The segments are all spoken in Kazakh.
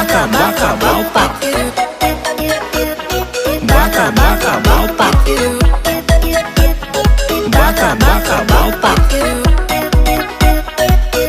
Baka baka балпақ. Baka baka балпақ. Baka baka балпақ.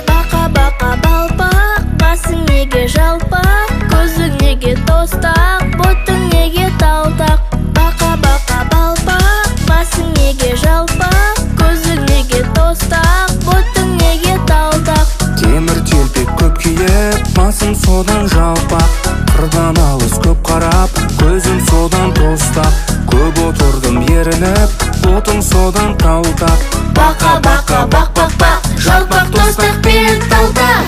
Бақа бақа балпақ, басың неге жалпақ, көзің неге тостақ, ботың неге талтақ. Бақа бақа балпақ, басың неге жалпақ, көзің неге тостақ, ботың неге талтақ. Темір телпек көп киіп, басым содан жалпақ. Қырдан алыс көп қарап, көзім содан тостақ. Көп отырдым ерініп, ботым содан талтақ. Бақа бақа бақ бақ бақ, жалпақ тостақ пен талтақ.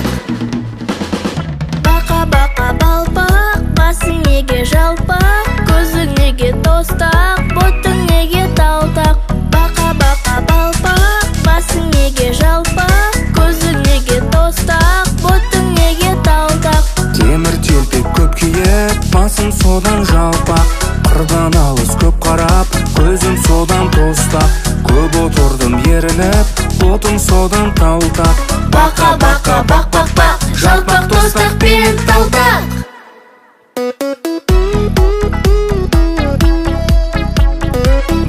Бақа бақа балпақ, басың неге жалпақ, көзің неге тостақ, ботың неге талтақ. Бақа бақа балпақ, басың неге жалпақ, көзің неге тостақ, ботың неге талтақ. Темір телпек көп киіп, басым содан жалпақ. Қырдан алыс көп қарап, көзім содан тостақ. Көп отырдым ерініп, ботым содан талтақ. Бақа бақа бақ бақ бақ, жалпақ тостақ пен талтақ.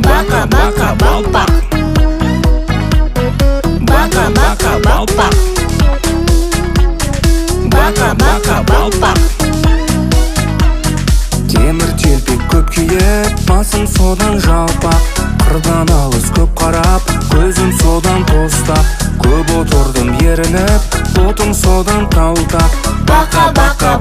Бақа бақа балпақ. Бақа бақа балпақ. Бақа бақа балпақ. Темір телпек көп киіп, басым содан жалпақ. Қырдан алыс көп қарап, көзім содан тостақ. Көп отырдым ерініп, ботым содан талтақ. Бақа бақа